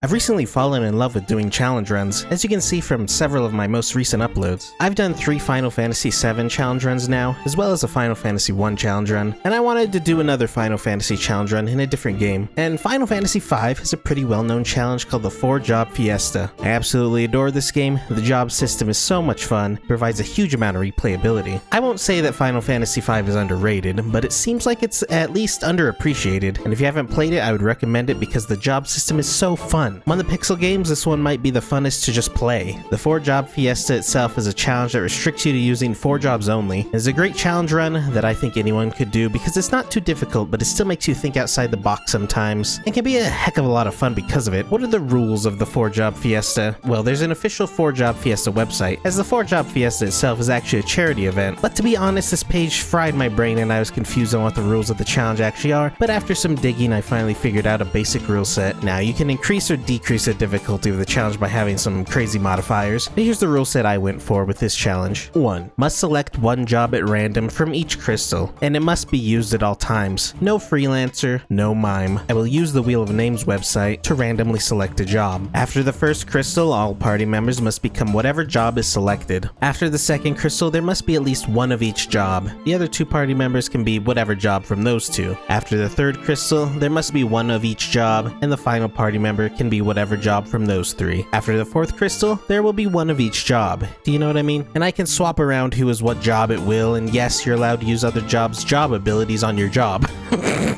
I've recently fallen in love with doing challenge runs, as you can see from several of my most recent uploads. I've done 3 Final Fantasy VII challenge runs now, as well as a Final Fantasy I challenge run, and I wanted to do another Final Fantasy challenge run in a different game. And Final Fantasy V has a pretty well-known challenge called the Four Job Fiesta. I absolutely adore this game. The job system is so much fun, provides a huge amount of replayability. I won't say that Final Fantasy V is underrated, but it seems like it's at least underappreciated, and if you haven't played it, I would recommend it because the job system is so fun. Among the Pixel games, this one might be the funnest to just play. The 4 Job Fiesta itself is a challenge that restricts you to using 4 jobs only. It's a great challenge run that I think anyone could do because it's not too difficult, but it still makes you think outside the box sometimes, and can be a heck of a lot of fun because of it. What are the rules of the 4 Job Fiesta? Well, there's an official 4 Job Fiesta website, as the 4 Job Fiesta itself is actually a charity event. But to be honest, this page fried my brain and I was confused on what the rules of the challenge actually are, but after some digging I finally figured out a basic rule set. Now, you can increase or decrease the difficulty of the challenge by having some crazy modifiers. But here's the rule set I went for with this challenge. 1. Must select 1 job at random from each crystal, and it must be used at all times. No freelancer, no mime. I will use the Wheel of Names website to randomly select a job. After the first crystal, all party members must become whatever job is selected. After the second crystal, there must be at least 1 of each job. The other 2 party members can be whatever job from those 2. After the third crystal, there must be 1 of each job, and the final party member can be whatever job from those 3. After the 4th crystal, there will be 1 of each job. Do you know what I mean? And I can swap around who is what job at will, and yes, you're allowed to use other jobs' job abilities on your job.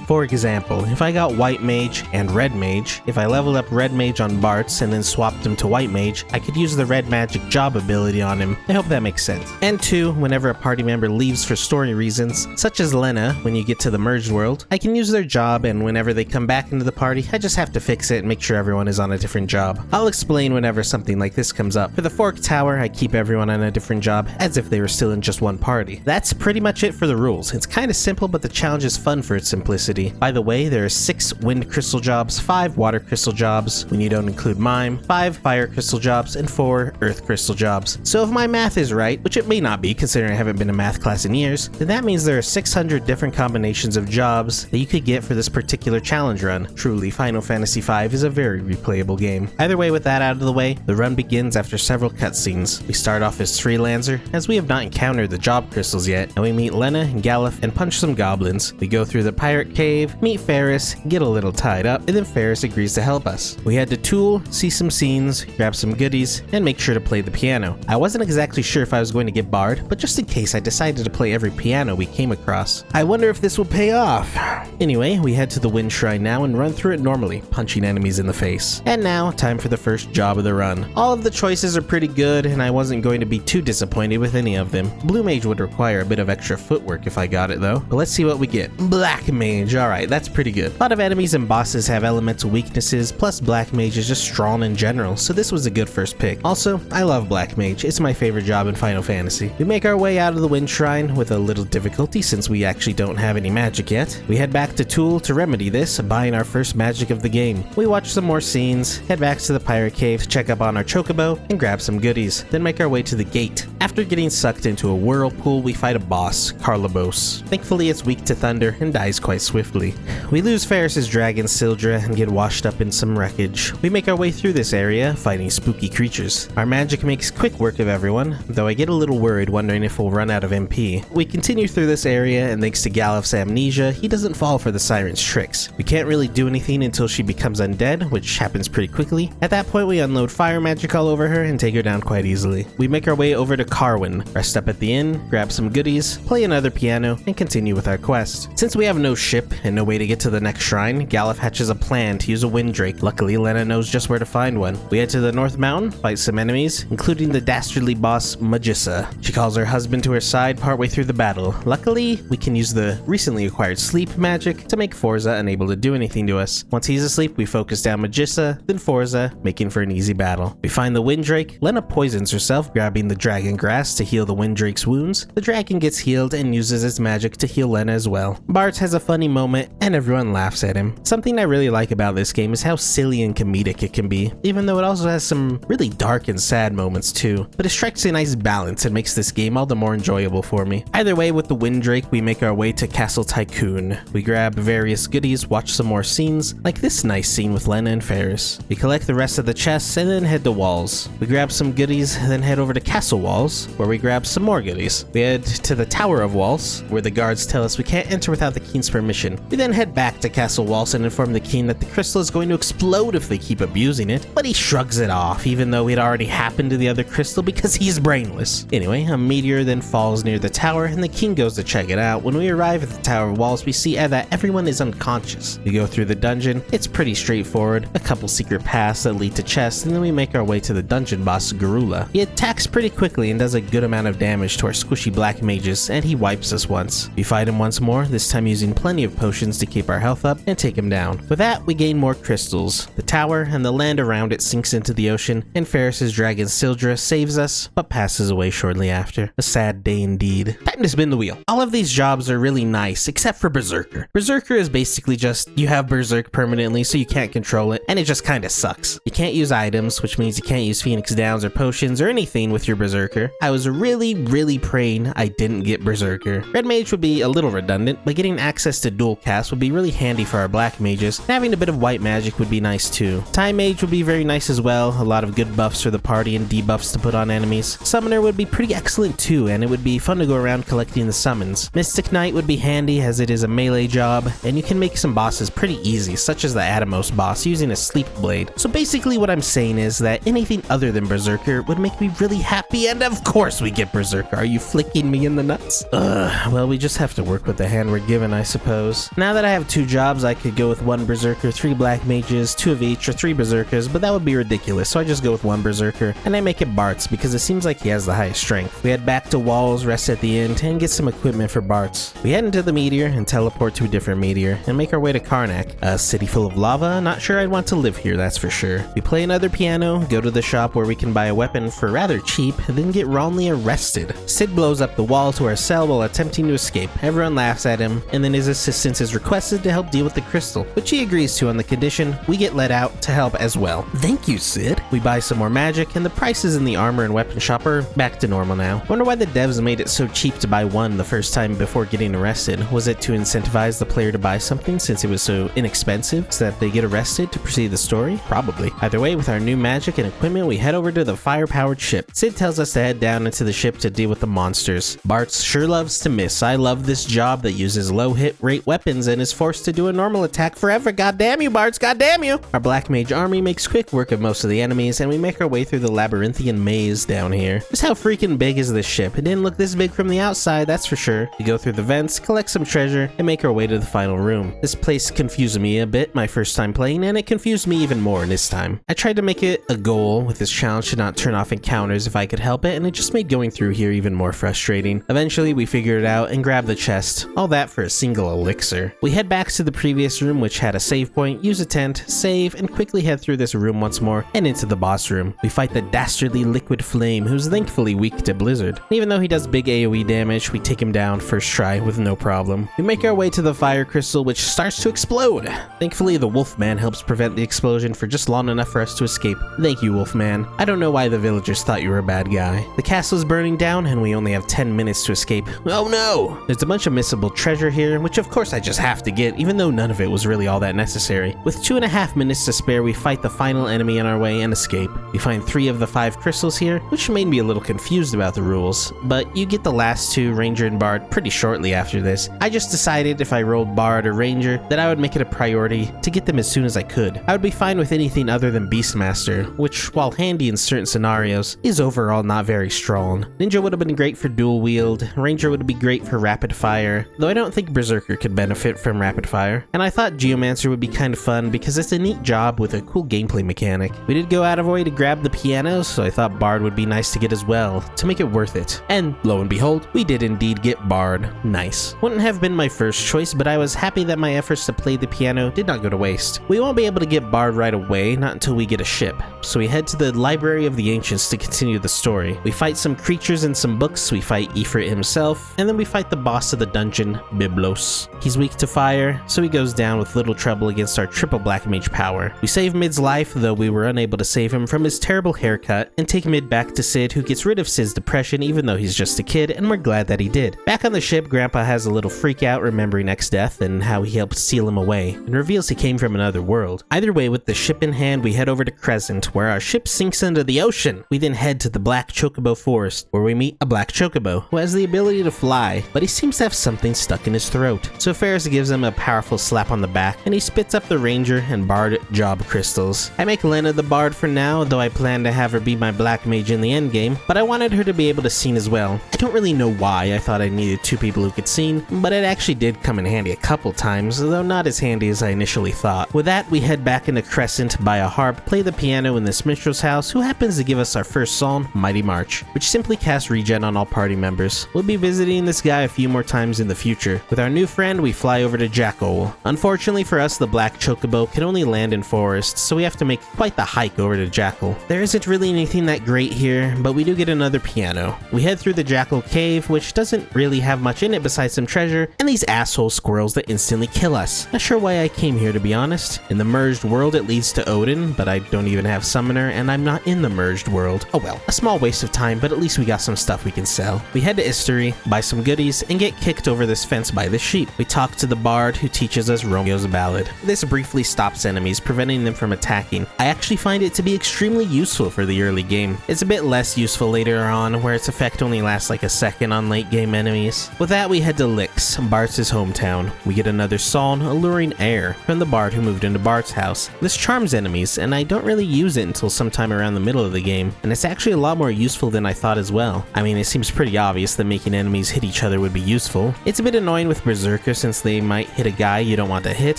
For example, if I got White Mage and Red Mage, if I leveled up Red Mage on Bartz and then swapped him to White Mage, I could use the Red Magic job ability on him. I hope that makes sense. And 2, whenever a party member leaves for story reasons, such as Lena when you get to the merged world, I can use their job, and whenever they come back into the party, I just have to fix it and make sure everyone is on a different job. I'll explain whenever something like this comes up. For the Fork Tower, I keep everyone on a different job, as if they were still in just one party. That's pretty much it for the rules. It's kind of simple, but the challenge is fun for its simplicity. By the way, there are 6 Wind Crystal jobs, 5 Water Crystal jobs, when you don't include Mime, 5 Fire Crystal jobs, and 4 Earth Crystal jobs. So if my math is right, which it may not be considering I haven't been in math class in years, then that means there are 600 different combinations of jobs that you could get for this particular challenge run. Truly, Final Fantasy V is a very replayable game. Either way, with that out of the way, the run begins after several cutscenes. We start off as Freelancer, as we have not encountered the job crystals yet, and we meet Lena and Galuf and punch some goblins. We go through the pirate cave, meet Ferris, get a little tied up, and then Ferris agrees to help us. We head to Tool, see some scenes, grab some goodies, and make sure to play the piano. I wasn't exactly sure if I was going to get Bard, but just in case I decided to play every piano we came across. I wonder if this will pay off. Anyway, we head to the Wind Shrine now and run through it normally, punching enemies in the face. And now, time for the first job of the run. All of the choices are pretty good, and I wasn't going to be too disappointed with any of them. Blue Mage would require a bit of extra footwork if I got it though. But let's see what we get. Black Mage, alright, that's pretty good. A lot of enemies and bosses have elemental weaknesses, plus Black Mage is just strong in general, so this was a good first pick. Also, I love Black Mage, it's my favorite job in Final Fantasy. We make our way out of the Wind Shrine with a little difficulty since we actually don't have any magic yet. We head back to Tool to remedy this, buying our first magic of the game. We watch some more scenes, head back to the pirate cave to check up on our chocobo, and grab some goodies, then make our way to the gate. After getting sucked into a whirlpool, we fight a boss, Carlobos. Thankfully it's weak to thunder and dies quite swiftly. We lose Ferris's dragon Sildra and get washed up in some wreckage. We make our way through this area, fighting spooky creatures. Our magic makes quick work of everyone, though I get a little worried wondering if we'll run out of MP. We continue through this area, and thanks to Galuf's amnesia, he doesn't fall for the siren's tricks. We can't really do anything until she becomes undead, which happens pretty quickly. At that point, we unload fire magic all over her and take her down quite easily. We make our way over to Carwin, rest up at the inn, grab some goodies, play another piano, and continue with our quest. Since we have no ship and no way to get to the next shrine, Galuf hatches a plan to use a Windrake. Luckily, Lena knows just where to find one. We head to the North Mountain, fight some enemies, including the dastardly boss Magissa. She calls her husband to her side partway through the battle. Luckily, we can use the recently acquired sleep magic to make Forza unable to do anything to us. Once he's asleep, we focus down Magissa, then Forza, making for an easy battle. We find the Windrake. Lena poisons herself, grabbing the dragon grass to heal the Windrake's wounds. The dragon gets healed and uses its magic to heal Lena as well. Bart has a funny moment, and everyone laughs at him. Something I really like about this game is how silly and comedic it can be, even though it also has some really dark and sad moments too. But it strikes a nice balance and makes this game all the more enjoyable for me. Either way, with the Windrake, we make our way to Castle Tycoon. We grab various goodies, watch some more scenes, like this nice scene with Lena and Ferris. We collect the rest of the chests and then head to Walls. We grab some goodies, then head over to Castle Walls, where we grab some more goodies. We head to the Tower of Walls, where the guards tell us we can't enter without the King's permission. We then head back to Castle Walls and inform the King that the crystal is going to explode if they keep abusing it, but he shrugs it off, even though it already happened to the other crystal because he's brainless. Anyway, a meteor then falls near the tower and the King goes to check it out. When we arrive at the Tower of Walls, we see that everyone is unconscious. We go through the dungeon. It's pretty straightforward, a couple secret paths that lead to chests, and then we make our way to the dungeon boss, Garula. He attacks pretty quickly and does a good amount of damage to our squishy black mages, and he wipes us once. We fight him once more, this time using plenty of potions to keep our health up and take him down. With that, we gain more crystals. The tower and the land around it sinks into the ocean, and Ferris's dragon Sildra saves us, but passes away shortly after. A sad day indeed. Time to spin the wheel. All of these jobs are really nice, except for Berserker. Berserker is basically just, you have Berserk permanently so you can't control it, and it just kinda sucks. You can't use items, which means you can't use Phoenix Downs or potions or anything with your Berserker. I was really praying I didn't get Berserker. Red Mage would be a little redundant, but getting access to dual cast would be really handy for our black mages, and having a bit of white magic would be nice too. Time Mage would be very nice as well, a lot of good buffs for the party and debuffs to put on enemies. Summoner would be pretty excellent too, and it would be fun to go around collecting the summons. Mystic Knight would be handy as it is a melee job, and you can make some bosses pretty easy, such as the Atomos boss using a sleep blade. So basically what I'm saying is that anything other than Berserker would make me really happy, and of course we get Berserker. Are you flicking me in the nuts? Well, we just have to work with the hand we're given, I suppose. Now that I have 2 jobs, I could go with 1 Berserker, 3 black mages, 2 of each, or 3 Berserkers, but that would be ridiculous, so I just go with 1 Berserker, and I make it Bart's because it seems like he has the highest strength. We head back to Walls, rest at the end, and get some equipment for Bart's. We head into the meteor and teleport to a different meteor, and make our way to Karnak, a city full of lava. Not sure I'd want to live here, that's for sure. We play another piano, go to the shop where we can buy a weapon for rather cheap, then get wrongly arrested. Sid blows up the wall to our cell while attempting to escape. Everyone laughs at him, and then his assistance is requested to help deal with the crystal, which he agrees to on the condition we get let out to help as well. Thank you, Sid. We buy some more magic, and the prices in the armor and weapon shop are back to normal now. Wonder why the devs made it so cheap to buy one the first time before getting arrested. Was it to incentivize the player to buy something since it was so inexpensive so that they get arrested to proceed the story? Probably. Either way, with our new magic and equipment, we head over to the fire-powered ship. Sid tells us to head down into the ship to deal with the monsters. Bart's sure loves to miss. I love this job that uses low hit rate weapons and is forced to do a normal attack forever. Goddamn you, Bart's, goddamn you! Our black mage army makes quick work of most of the enemies, and we make our way through the labyrinthian maze down here. Just how freaking big is this ship? It didn't look this big from the outside, that's for sure. We go through the vents, collect some treasure, and make our way to the final room. This place confused me a bit my first time playing, and it confused me even more this time. I tried to make it a goal with this challenge to not turn off encounters if I could help it, and it just made going through here even more frustrating. Eventually, we figured it out and grabbed the chest. All that for a single elixir. We head back to the previous room, which had a save point, use a tent, save, and quickly head through this room once more and into the boss room. We fight the dastardly Liquid Flame, who's thankfully weak to Blizzard. And even though he does big AoE damage, we take him down first try with no problem. We make our way to the fire crystal, which starts to explode. Thankfully, the Wolfman helps prevent the explosion for just long enough for us to escape. Thank you, Wolfman. I don't know why the villagers thought you were a bad guy. The castle is burning down, and we only have 10 minutes to escape. Oh no! There's a bunch of missable treasure here, which of course I just have to get, even though none of it was really all that necessary. With 2.5 minutes to spare, we fight the final enemy on our way and escape. We find 3 of the 5 crystals here, which made me a little confused about the rules, but you get the last 2, Ranger and Bard, pretty shortly after this. I just decided if I rolled Bard or Ranger that I would make it a priority to get them as soon as I could. I would be fine with anything other than Beastmaster, which, while handy in certain scenarios, is overall not very strong. Ninja would have been great for dual wield, Ranger would be great for rapid fire, though I don't think Berserker could benefit from rapid fire. And I thought Geomancer would be kind of fun because it's a neat job with a cool gameplay mechanic. We did go out of our way to grab the piano, so I thought Bard would be nice to get as well, to make it worth it. And lo and behold, we did indeed get Bard. Nice. Wouldn't have been my first choice, but I was happy that my efforts to play the piano did not go to waste. We won't be able to get Bard right away, not until we get a ship, so we head to the Library of the Ancients to continue the story. We fight some creatures and some books, we fight Ifrit himself, and then we fight the boss of the dungeon, Biblos. He's weak to fire, so he goes down with little trouble against our triple black mage power. We save Mid's life, though we were unable to save him from his terrible haircut, and take Mid back to Sid, who gets rid of Sid's depression even though he's just a kid, and we're glad that he did. Back on the ship, Grandpa has a little freak out remembering X's death and how he helped seal him away, and reveals he came from another world. I Either way, with the ship in hand, we head over to Crescent, where our ship sinks into the ocean. We then head to the Black Chocobo Forest, where we meet a Black Chocobo, who has the ability to fly, but he seems to have something stuck in his throat. So Ferris gives him a powerful slap on the back, and he spits up the Ranger and Bard job crystals. I make Lena the Bard for now, though I plan to have her be my Black Mage in the endgame, but I wanted her to be able to scene as well. I don't really know why I thought I needed 2 people who could scene, but it actually did come in handy a couple times, though not as handy as I initially thought. With that, we head back into Crescent, buy a harp, play the piano in this minstrel's house, who happens to give us our first song, Mighty March, which simply casts regen on all party members. We'll be visiting this guy a few more times in the future. With our new friend, we fly over to Jackal. Unfortunately for us, the Black Chocobo can only land in forests, so we have to make quite the hike over to Jackal. There isn't really anything that great here, but we do get another piano. We head through the Jackal cave, which doesn't really have much in it besides some treasure, and these asshole squirrels that instantly kill us. Not sure why I came here, to be honest. In the merged world, it leads to Odin, but I don't even have summoner, and I'm not in the merged world. Oh well, a small waste of time, but at least we got some stuff we can sell. We head to Istery, buy some goodies, and get kicked over this fence by the sheep. We talk to the bard, who teaches us Romeo's ballad. This briefly stops enemies, preventing them from attacking. I actually find it to be extremely useful for the early game. It's a bit less useful later on, where its effect only lasts like a second on late game enemies. With that, we head to Lix, Bart's hometown. We get another song, Alluring Air, from the bard who moved into Bart's house. This charms enemies, and I don't really use it until sometime around the middle of the game, and it's actually a lot more useful than I thought as well. I mean, it seems pretty obvious that making enemies hit each other would be useful. It's a bit annoying with Berserker since they might hit a guy you don't want to hit,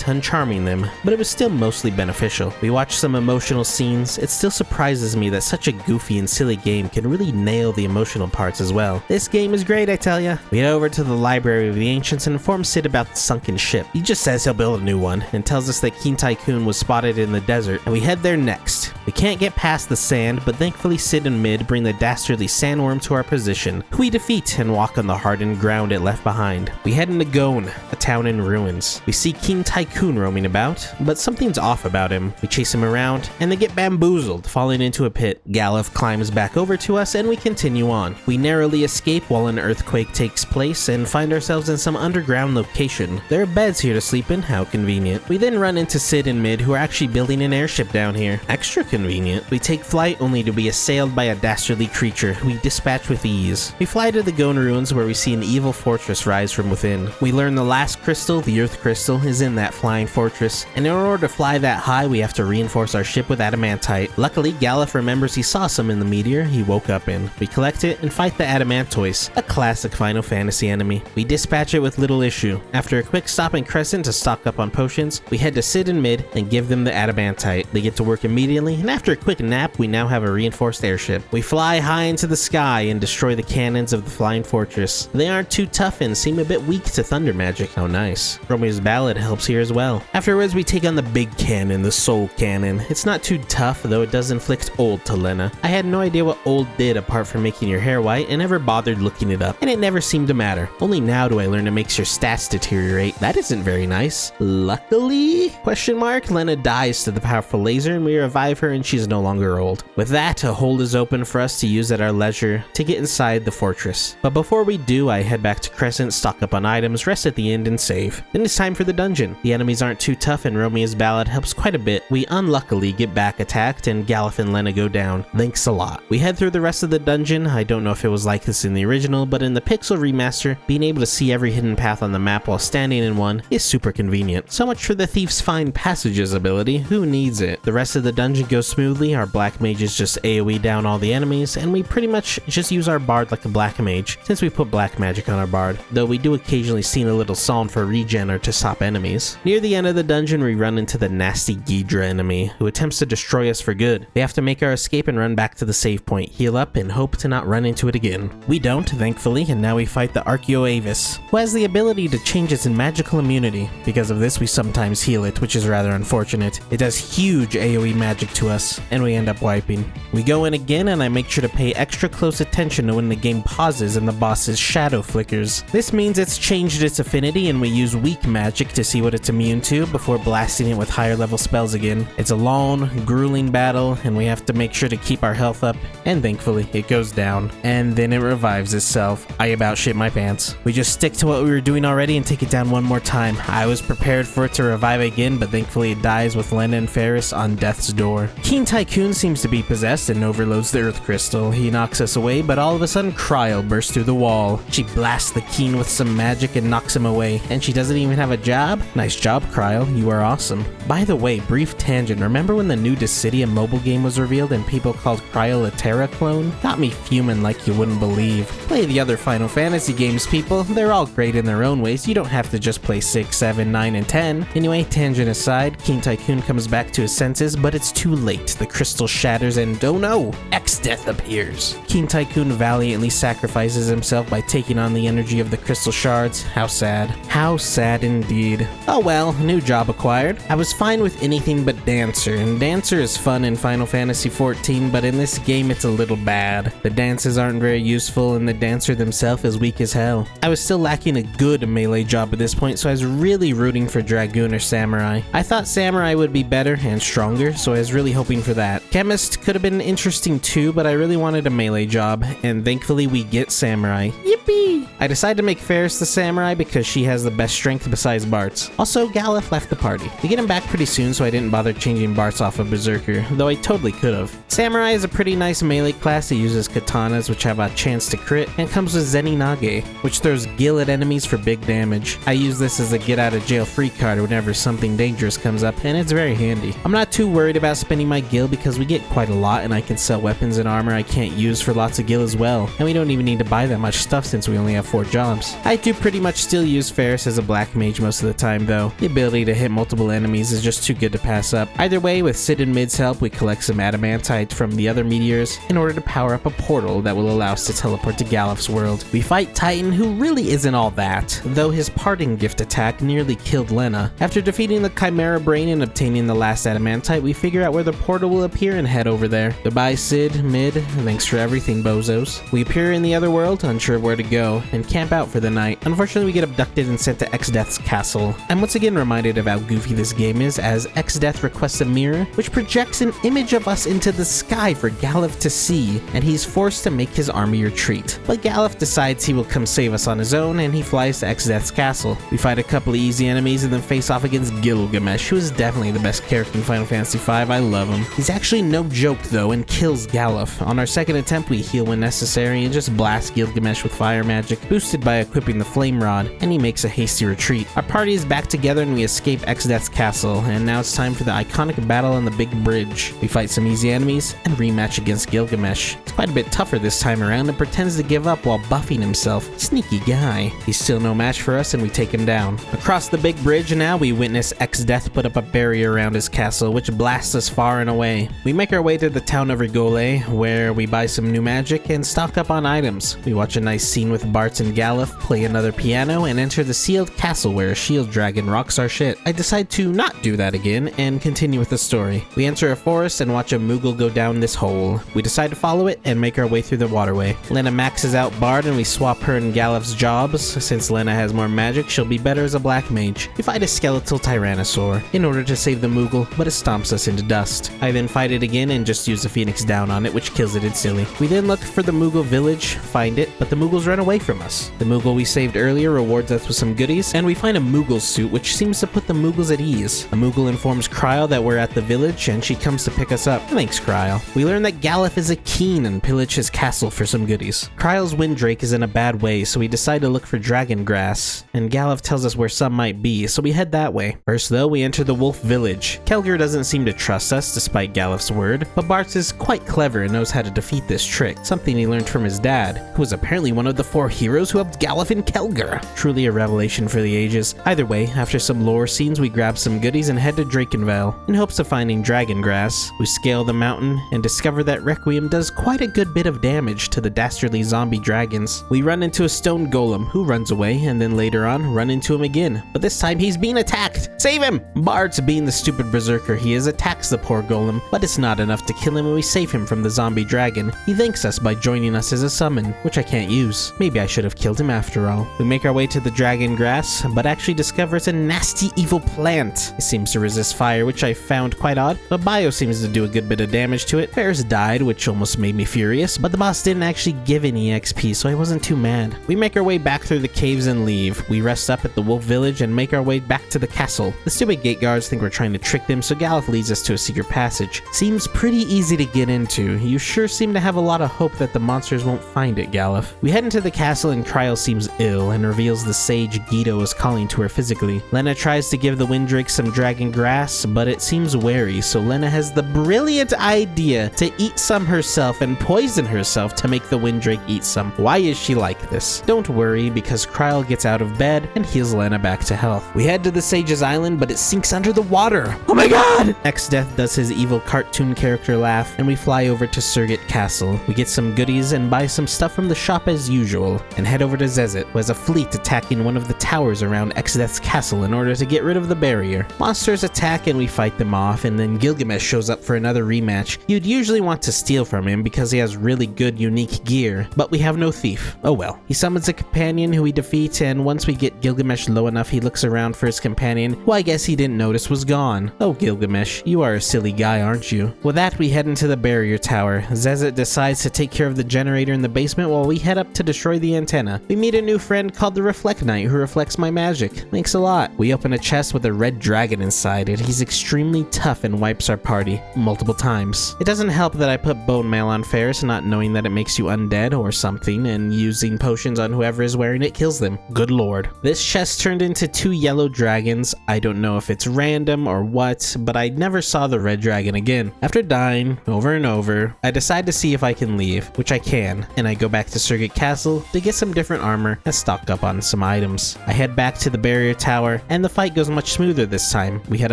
uncharming them, but it was still mostly beneficial. We watch some emotional scenes. It still surprises me that such a goofy and silly game can really nail the emotional parts as well. This game is great, I tell ya. We head over to the Library of the Ancients and inform Sid about the sunken ship. He just says he'll build a new one and tells us that Keen Tycoon was spotted in the desert, and we head there next. We can't get past the sand, but thankfully Sid and Mid bring the dastardly sandworm to our position, who we defeat and walk on the hardened ground it left behind. We head into Gone, a town in ruins. We see Keen Tycoon roaming about, but something's off about him. We chase him around, and they get bamboozled, falling into a pit. Galuf climbs back over to us, and we continue on. We narrowly escape while an earthquake takes place, and find ourselves in some underground location. There are beds here to sleep in, how convenient. We then run into Sid and Mid, who are actually building an airship down here. Extra convenient. We take flight only to be assailed by a dastardly creature, who we dispatch with ease. We fly to the Gone ruins, where we see an evil fortress rise from within. We learn the last crystal, the Earth Crystal, is in that flying fortress, and in order to fly that high, we have to reinforce our ship with adamantite. Luckily, Galuf remembers he saw some in the meteor he woke up in. We collect it and fight the Adamantoise, a classic Final Fantasy enemy. We dispatch it with little issue. After a quick stop in Crescent to stock up on potions, we head to Sid and Mid and give them the adamantite. They get to work immediately, and after a quick nap, we now have a reinforced airship. We fly high into the sky and destroy the cannons of the flying fortress. They aren't too tough and seem a bit weak to thunder magic. Oh nice. Romeo's ballad helps here as well. Afterwards, we take on the big cannon, the soul cannon. It's not too tough, though it does inflict old to Lena. I had no idea what old did apart from making your hair white and never bothered looking it up, and it never seemed to matter. Only now do I learn it makes your stats deteriorate. That isn't very nice. Luckily? Question mark? Lena dies to the powerful laser and we revive her and she's no longer old. With that, a hold is open for us to use at our leisure to get inside the fortress. But before we do, I head back to Crescent, stock up on items, rest at the end, and save. Then it's time for the dungeon. The enemies aren't too tough and Romeo's ballad helps quite a bit. We unluckily get back attacked and Galuf and Lena go down. Thanks a lot. We head through the rest of the dungeon. I don't know if it was like this in the original, but in the Pixel remaster, being able to see every hidden path on the map while standing in one is super convenient. So much for the Thief's Find Passages ability. Who needs it? The rest of the dungeon goes smoothly. Our black mages just AoE down all the enemies, and we pretty much just use our bard like a black mage, since we put black magic on our bard, though we do occasionally sing a little song for regen or to stop enemies. Near the end of the dungeon, we run into the nasty Ghidra enemy, who attempts to destroy us for good. We have to make our escape and run back to the save point, heal up, and hope to not run into it again. We don't, thankfully, and now we fight the Archaeoavis, who has the ability to change its magical immunity. Because of this, we sometimes heal it, which is rather unfortunate. It does huge AoE magic to us, and we end up wiping. We go in again, and I make sure to pay extra close attention to when the game pauses and the boss's shadow flickers. This means it's changed its affinity, and we use weak magic to see what it's immune to before blasting it with higher level spells again. It's a long, grueling battle, and we have to make sure to keep our health up, and thankfully it goes down. And then it revives itself. I about shit my pants. We just stick to what we were doing already and take it down one more time. I was prepared for it to revive again, but thankfully it dies with Lena and Ferris on death's door. Keen Tycoon seems to be possessed and overloads the Earth Crystal. He knocks us away, but all of a sudden Cryle bursts through the wall. She blasts the Keen with some magic and knocks him away, and she doesn't even have a job? Nice job, Cryle. You are awesome. By the way, brief tangent, remember when the new Dissidia mobile game was revealed and people called Cryle a Terra clone? Got me fuming like you wouldn't believe. Play the other Final Fantasy games, people. They're all great in their own ways. You don't have to just play 6, 7, 9, and 10. Anyway, tangent aside, Keen Tycoon comes back to his senses, but it's too late. The crystal shatters and oh no, X-Death appears. Keen Tycoon valiantly sacrifices himself by taking on the energy of the crystal shards. How sad. How sad indeed. Oh well, new job acquired. I was fine with anything but Dancer, and Dancer is fun in Final Fantasy XIV, but in this game it's a little bad. The dances aren't very useful, and the Dancer themselves is weak as hell. I was still lacking a good melee job at this point, so I was really rooting for Dragoon or Samurai. I thought Samurai would be better and stronger, so I was really hoping for that. Chemist could have been interesting too, but I really wanted a melee job, and thankfully we get Samurai. Yippee! I decided to make Ferris the Samurai because she has the best strength besides Bart's. Also, Galuf left the party. We get him back pretty soon, so I didn't bother changing Bart's off of Berserker, though I totally could have. Samurai is a pretty nice melee class that uses katanas, which have a chance to crit, and comes with Zeninage, which throws gil at enemies for big damage. I use this as a get out of jail free card whenever something dangerous comes up, and it's very handy. I'm not too worried about spending my gil because we get quite a lot, and I can sell weapons and armor I can't use for lots of gil as well, and we don't even need to buy that much stuff since we only have 4 jobs. I do pretty much still use Ferris as a black mage most of the time though. The ability to hit multiple enemies is just too good to pass up. Either way, with Sid and Mid's help, we collect some adamantite from the other meteors in order to power up a portal that will allow us to teleport to Galuf's world. We fight Titan, who really isn't all that, though his parting gift attack nearly killed Lena. After defeating the Chimera Brain and obtaining the last adamantite, we figure out where the portal will appear and head over there. Goodbye Sid, Mid, thanks for everything, bozos. We appear in the other world, unsure of where to go, and camp out for the night. Unfortunately, we get abducted and sent to X-Death's castle. I'm once again reminded of how goofy this game is, as X-Death requests a mirror, which projects an image of us into the sky for Galuf to see, and he's forced to make his army retreat. But Galuf decides he will come save us on his own, and he flies to X-Death's castle. We fight a couple of easy enemies and then face off against Gilgamesh, who is definitely the best character in Final Fantasy V. I love him. He's actually no joke though, and kills Galuf. On our second attempt, we heal when necessary and just blast Gilgamesh with fire magic, boosted by equipping the flame rod, and he makes a hasty retreat. Our party is back together and we escape X-Death's castle, and now it's time for the iconic battle on the big bridge. We fight some easy enemies and rematch against Gilgamesh. It's quite a bit tougher this time around and pretends to give up while buffing himself. Sneaky guy. He's still no match for us and we take him down. Across the big bridge now, we witness X-Death put up a barrier around his castle, which blasts us far and away. We make our way to the town of Rigole, where we buy some new magic and stock up on items. We watch a nice scene with Bart and Galuf, play another piano, and enter the sealed castle where a shield dragon rocks our shit. I decide to not do that again and continue with the story. We enter a forest and watch a Moogle go down this hole. We decide to follow it and make our way through the waterway. Lena maxes out Bard and we swap her and Galuf's jobs. Since Lena has more magic, she'll be better as a black mage. We fight a skeletal Tyrannosaur in order to save the Moogle, but it stomps us into dust. I then fight it again and just use the Phoenix down on it, which kills it instantly. We then look for the Moogle village, find it, but the Moogles run away from us. The Moogle we saved earlier rewards us with some goodies, and we find a Moogle suit which seems to put the Moogles at ease. A Moogle informs Cryle that we're at the village and she comes to pick us up. Thanks, Cryle. We learn that Galuf is a keen and pillage his castle for some goodies. Kryle's Windrake is in a bad way, so we decide to look for dragon grass, and Galuf tells us where some might be, so we head that way. First though, we enter the wolf village. Kelger doesn't seem to trust us despite Galuf's word, but Bart is quite clever and knows how to defeat this trick, something he learned from his dad, who was apparently one of the 4 heroes heroes who helped Galuf and Kelger. Truly a revelation for the ages. Either way, after some lore scenes, we grab some goodies and head to Drakenvale in hopes of finding dragon grass. We scale the mountain and discover that Requiem does quite a good bit of damage to the dastardly zombie dragons. We run into a stone golem who runs away, and then later on run into him again, but this time he's being attacked. Save him! Bart's, being the stupid berserker he is, attacks the poor golem, but it's not enough to kill him and we save him from the zombie dragon. He thanks us by joining us as a summon, which I can't use. Maybe I should have killed him after all. We make our way to the dragon grass, but actually discover it's a nasty evil plant. It seems to resist fire, which I found quite odd, but bio seems to do a good bit of damage to it. Ferris died, which almost made me furious, but the boss didn't actually give any XP, so I wasn't too mad. We make our way back through the caves and leave. We rest up at the wolf village and make our way back to the castle. The stupid gate guards think we're trying to trick them, so Galuf leads us to a secret passage. Seems pretty easy to get into. You sure seem to have a lot of hope that the monsters won't find it, Galuf. We head into the castle and Cryle seems ill and reveals the sage Guido is calling to her physically. Lena tries to give the Windrake some dragon grass, but it seems wary, so Lena has the brilliant idea to eat some herself and poison herself to make the Windrake eat some. Why is she like this? Don't worry, because Cryle gets out of bed and heals Lena back to health. We head to the Sage's Island, but it sinks under the water. Oh my god! Xdeath does his evil cartoon character laugh, and we fly over to Surget Castle. We get some goodies and buy some stuff from the shop as usual, and head over to Zezet, who has a fleet attacking one of the towers around Xdeath's castle in order to get rid of the barrier. Monsters attack and we fight them off, and then Gilgamesh shows up for another rematch. You'd usually want to steal from him because he has really good unique gear, but we have no thief. Oh well. He summons a companion who we defeat, and once we get Gilgamesh low enough, he looks around for his companion, who I guess he didn't notice was gone. Oh Gilgamesh, you are a silly guy, aren't you? With that, we head into the barrier tower. Zezet decides to take care of the generator in the basement while we head up to destroy the antenna. We meet a new friend called the Reflect Knight who reflects my magic. Thanks a lot. We open a chest with a red dragon inside it. He's extremely tough and wipes our party multiple times. It doesn't help that I put bone mail on Ferris, not knowing that it makes you undead or something, and using potions on whoever is wearing it kills them. Good lord. This chest turned into 2 yellow dragons. I don't know if it's random or what, but I never saw the red dragon again. After dying over and over, I decide to see if I can leave, which I can, and I go back to Surget Castle to get some different armor and stock up on some items. I head back to the barrier tower, and the fight goes much smoother this time. We head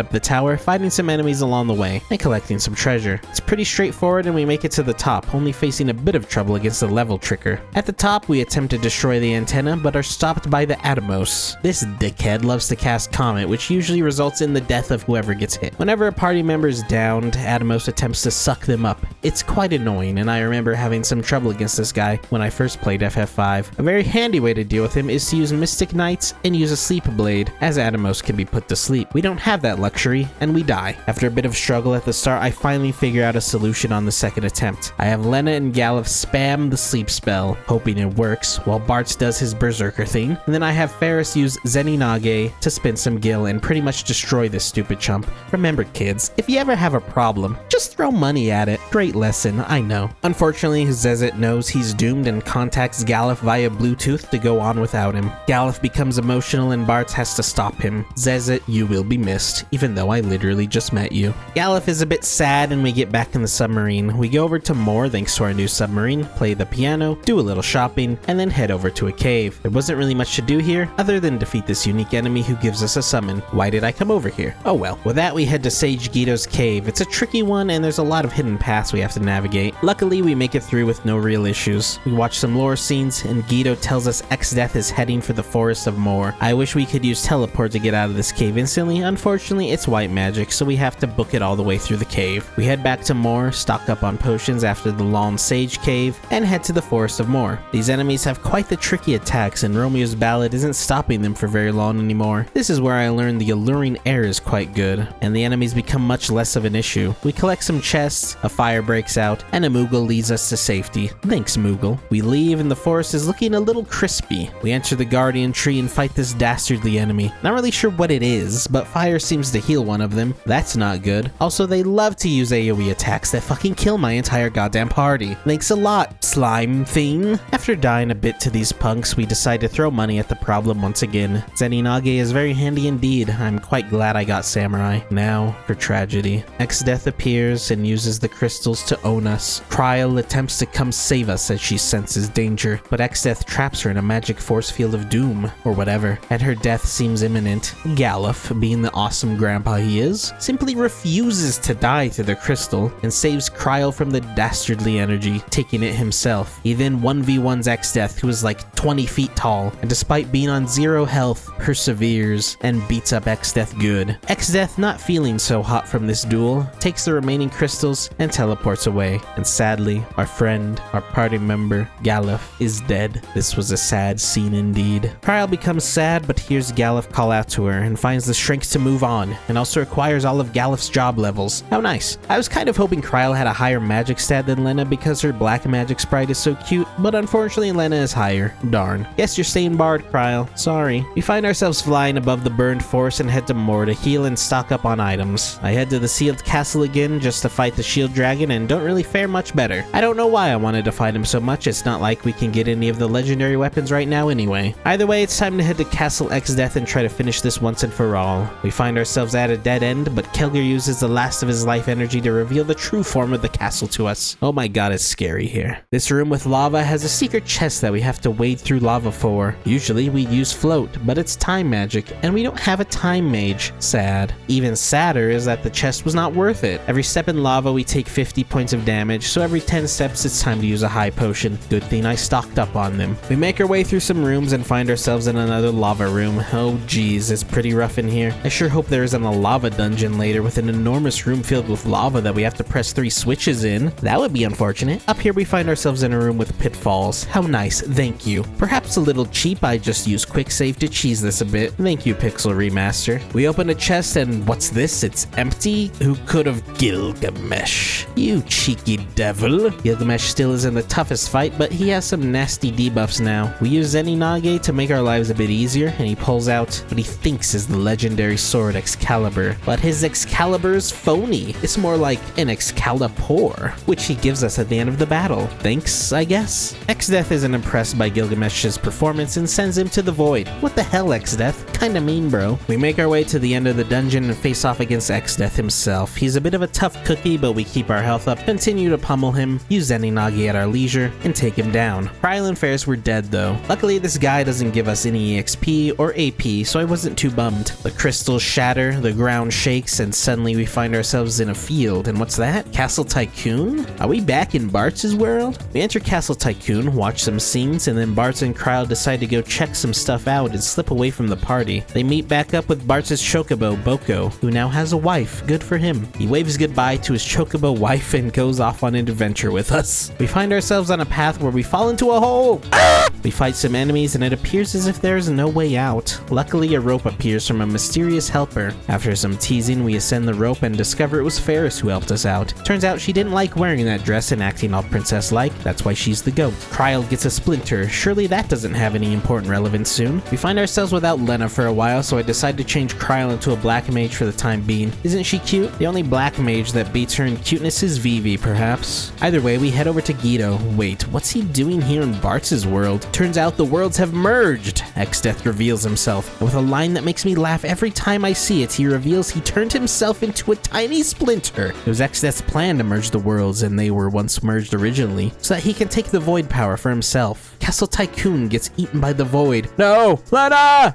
up the tower, fighting some enemies along the way, and collecting some treasure. It's pretty straightforward and we make it to the top, only facing a bit of trouble against the level tricker. At the top, we attempt to destroy the antenna, but are stopped by the Atomos. This dickhead loves to cast Comet, which usually results in the death of whoever gets hit. Whenever a party member is downed, Atomos attempts to suck them up. It's quite annoying, and I remember having some trouble against this guy when I first played FF5. A very handy way to deal with him is to use Mystic Knights and use a Sleep Blade, as Atomos can be put to sleep. We don't have that luxury, and we die. After a bit of struggle at the start, I finally figure out a solution on the second attempt. I have Lena and Galuf spam the sleep spell, hoping it works, while Bartz does his berserker thing, and then I have Ferris use Zeninage to spin some gil and pretty much destroy this stupid chump. Remember kids, if you ever have a problem, just throw money at it. Great lesson, I know. Unfortunately, Zezet knows he's doomed and contacts Galuf via Bluetooth to go on without him. Galuf becomes emotional and Bartz has to stop him. Zezet, you will be missed, even though I literally just met you. Galuf is a bit sad and we get back in the submarine. We go over to Moor thanks to our new submarine, play the piano, do a little shopping, and then head over to a cave. There wasn't really much to do here other than defeat this unique enemy who gives us a summon. Why did I come over here? Oh well. With that, we head to Sage Guido's cave. It's a tricky one and there's a lot of hidden paths we have to navigate. Luckily, we make it through with no real issues. We watch some lore scenes and Guido tells us Xdeath is heading for the Forest of Moor. I wish we could use teleport to get out of this cave instantly. Unfortunately, it's white magic, so we have to book it all the way through the cave. We head back to Moor, stock up on potions after the Long Sage Cave, and head to the Forest of Moor. These enemies have quite the tricky attacks and Romeo's ballad isn't stopping them for very long anymore. This is where I learned the alluring air is quite good, and the enemies become much less of an issue. We collect some chests, a fire breaks out, and a Moogle leads us to safety. Thanks, Moogle. We leave and the forest is looking a little crispy. We enter the Guardian Tree and fight this dastardly enemy. Not really sure what it is, but fire seems to heal one of them. That's not good. Also, they love to use AoE attacks that fucking kill my entire goddamn party. Thanks a lot, slime thing. After dying a bit to these punks, we decide to throw money at the problem once again. Zeninage is very handy indeed. I'm quite glad I got Samurai. Now, for tragedy. Xdeath appears and uses the crystals to own us. Cryle attempts to come save us as she senses danger, but Xdeath Xdeath traps her in a magic force field of doom, or whatever, and her death seems imminent. Galuf, being the awesome grandpa he is, simply refuses to die through the crystal and saves Cryle from the dastardly energy, taking it himself. He then 1v1s Xdeath, who is like 20 feet tall, and despite being on 0 health, perseveres and beats up Xdeath good. Xdeath, not feeling so hot from this duel, takes the remaining crystals and teleports away. And sadly, our friend, our party member, Galuf, is dead. This was a sad scene indeed. Cryle becomes sad, but hears Galuf call out to her and finds the strength to move on, and also acquires all of Galuf's job levels. How nice. I was kind of hoping Cryle had a higher magic stat than Lena because her black magic sprite is so cute, but unfortunately Lena is higher. Darn. Guess you're staying barred, Cryle. Sorry. We find ourselves flying above the burned forest and head to Moor to heal and stock up on items. I head to the sealed castle again just to fight the shield dragon and don't really fare much better. I don't know why I wanted to fight him so much. It's not like we can get any of the legendary weapons right now anyway. Either way, it's time to head to Castle Xdeath and try to finish this once and for all. We find ourselves at a dead end, but Kelger uses the last of his life energy to reveal the true form of the castle to us. Oh my god, it's scary here. This room with lava has a secret chest that we have to wade through lava for. Usually we use float, but it's time magic, and we don't have a time mage. Sad. Even sadder is that the chest was not worth it. Every step in lava we take 50 points of damage, so every 10 steps it's time to use a high potion. Good thing I stocked up on them. We make our way through some rooms and find ourselves in another lava room. Oh geez, it's pretty rough in here. I sure hope there isn't a lava dungeon later with an enormous room filled with lava that we have to press 3 switches in. That would be unfortunate. Up here we find ourselves in a room with pitfalls. How nice, thank you. Perhaps a little cheap, I just used quick save to cheese this a bit. Thank you, Pixel Remaster. We open a chest and what's this? It's empty? Who could have Gilgamesh? You cheeky devil. Gilgamesh still isn't the toughest fight, but he has some nasty debuffs now. We use Zeninage to make our lives a bit easier, and he pulls out what he thinks is the legendary sword Excalibur. But his Excalibur is phony. It's more like an Excalibur, which he gives us at the end of the battle. Thanks, I guess? Xdeath isn't impressed by Gilgamesh's performance and sends him to the void. What the hell, Xdeath? Kinda mean, bro. We make our way to the end of the dungeon and face off against Xdeath himself. He's a bit of a tough cookie, but we keep our health up, continue to pummel him, use Zeninage at our leisure, and take him down. Cryle and Ferris were dead though. Luckily, this guy doesn't give us any EXP or AP, so I wasn't too bummed. The crystals shatter, the ground shakes, and suddenly we find ourselves in a field. And what's that? Castle Tycoon? Are we back in Bart's world? We enter Castle Tycoon, watch some scenes, and then Bart and Cryle decide to go check some stuff out and slip away from the party. They meet back up with Bart's chocobo, Boko, who now has a wife. Good for him. He waves goodbye to his chocobo wife and goes off on an adventure with us. We find ourselves on a path where we fall into a hole. We fight some enemies and it appears as if there is no way out. Luckily, a rope appears from a mysterious helper. After some teasing, we ascend the rope and discover it was Ferris who helped us out. Turns out she didn't like wearing that dress and acting all princess-like. That's why she's the goat. Cryle gets a splinter. Surely that doesn't have any important relevance soon. We find ourselves without Lena for a while, so I decide to change Cryle into a black mage for the time being. Isn't she cute? The only black mage that beats her in cuteness is Vivi, perhaps. Either way, we head over to Guido. Wait, what's he doing here in Bart's world? Turns out the worlds have merged. Xdeath reveals himself, and with a line that makes me laugh every time I see it, he reveals he turned himself into a tiny splinter. It was Xdeath's plan to merge the worlds, and they were once merged originally, so that he can take the void power for himself. Castle Tycoon gets eaten by the void. No! Lena!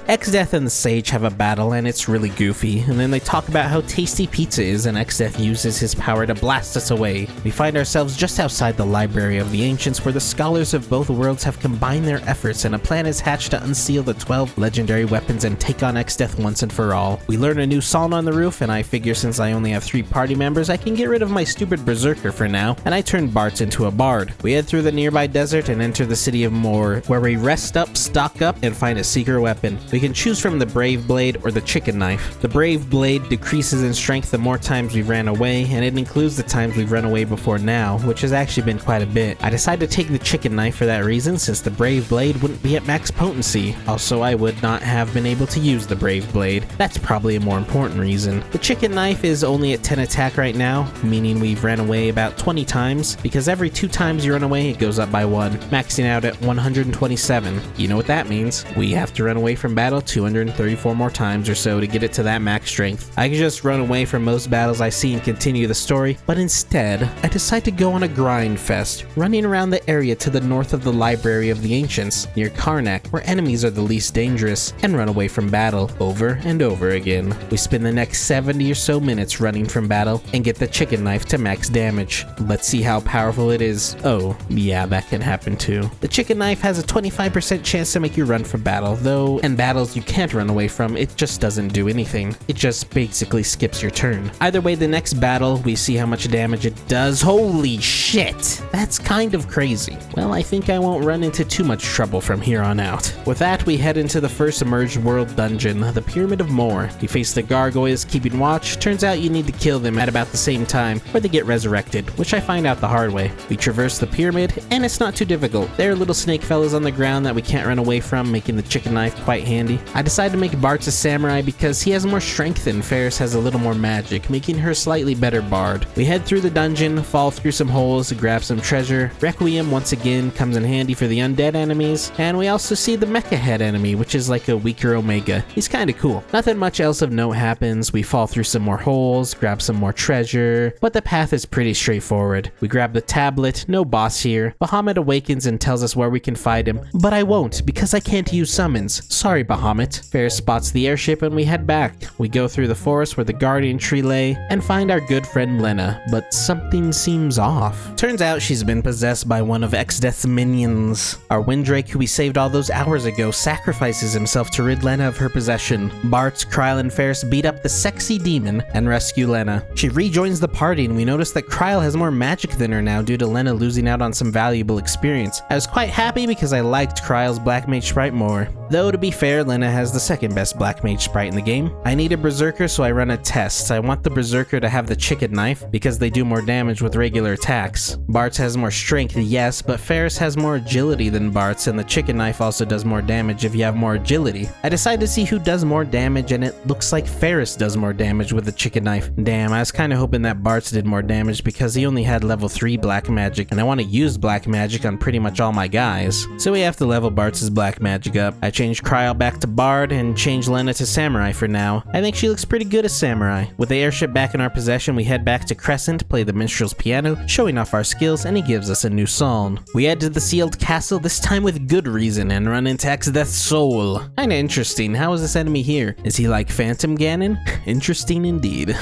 Xdeath and the Sage have a battle and it's really goofy, and then they talk about how tasty pizza is and Xdeath uses his power to blast us away. We find ourselves just outside the Library of the Ancients where the scholars of both worlds have combined their efforts and a plan is hatched to unseal the 12 legendary weapons and take on Xdeath once and for all. We learn a new song on the roof and I figure since I only have 3 party members I can get rid of my stupid berserker for now, and I turn Bart into a bard. We head through the nearby desert and enter the city of Moor where we rest up, stock up, and find a secret weapon. We can choose from the Brave Blade or the Chicken Knife. The Brave Blade decreases in strength the more times we ran away, and it includes the times we've run away before now, which has actually been quite a bit. I decided to take the Chicken Knife for that reason, since the Brave Blade wouldn't be at max potency. Also, I would not have been able to use the Brave Blade. That's probably a more important reason. The Chicken Knife is only at 10 attack right now, meaning we've ran away about 20 times, because every 2 times you run away it goes up by 1, maxing out at 127. You know what that means. We have to run away from bad battle 234 more times or so to get it to that max strength. I could just run away from most battles I see and continue the story, but instead, I decide to go on a grind fest, running around the area to the north of the Library of the Ancients, near Karnak, where enemies are the least dangerous, and run away from battle over and over again. We spend the next 70 or so minutes running from battle and get the chicken knife to max damage. Let's see how powerful it is. Oh, yeah, that can happen too. The chicken knife has a 25% chance to make you run from battle, though in battles you can't run away from, it just doesn't do anything. It just basically skips your turn. Either way, the next battle, we see how much damage it does. Holy shit! That's kind of crazy. Well, I think I won't run into too much trouble from here on out. With that, we head into the first emerged world dungeon, the Pyramid of More. We face the gargoyles keeping watch. Turns out you need to kill them at about the same time, or they get resurrected, which I find out the hard way. We traverse the pyramid, and it's not too difficult. There are little snake fellas on the ground that we can't run away from, making the chicken knife quite handy. I decide to make Bartz a samurai because he has more strength and Ferris has a little more magic, making her a slightly better bard. We head through the dungeon, fall through some holes, grab some treasure. Requiem once again comes in handy for the undead enemies, and we also see the mecha head enemy, which is like a weaker Omega. He's kinda cool. Nothing much else of note happens. We fall through some more holes, grab some more treasure, but the path is pretty straightforward. We grab the tablet, no boss here. Bahamut awakens and tells us where we can fight him, but I won't because I can't use summons. Sorry, Bahamut. Ferris spots the airship and we head back. We go through the forest where the guardian tree lay and find our good friend Lena, but something seems off. Turns out she's been possessed by one of Exdeath's minions. Our Windrake, who we saved all those hours ago, sacrifices himself to rid Lena of her possession. Bart, Kryl, and Ferris beat up the sexy demon and rescue Lena. She rejoins the party and we notice that Kryl has more magic than her now due to Lena losing out on some valuable experience. I was quite happy because I liked Kryl's Black Mage sprite more. Though to be fair, Lena has the second best Black Mage sprite in the game. I need a berserker, so I run a test. I want the berserker to have the chicken knife because they do more damage with regular attacks. Bartz has more strength, yes, but Ferris has more agility than Bartz, and the chicken knife also does more damage if you have more agility. I decide to see who does more damage, and it looks like Ferris does more damage with the chicken knife. Damn, I was kinda hoping that Bartz did more damage because he only had level 3 black magic, and I want to use black magic on pretty much all my guys. So we have to level Bartz's black magic up. I change Kryl back to Bard and change Lena to Samurai for now. I think she looks pretty good as Samurai. With the airship back in our possession, we head back to Crescent, play the minstrel's piano, showing off our skills, and he gives us a new song. We head to the sealed castle, this time with good reason, and run into Exdeath's soul. Kinda interesting. How is this enemy here? Is he like Phantom Ganon? Interesting indeed.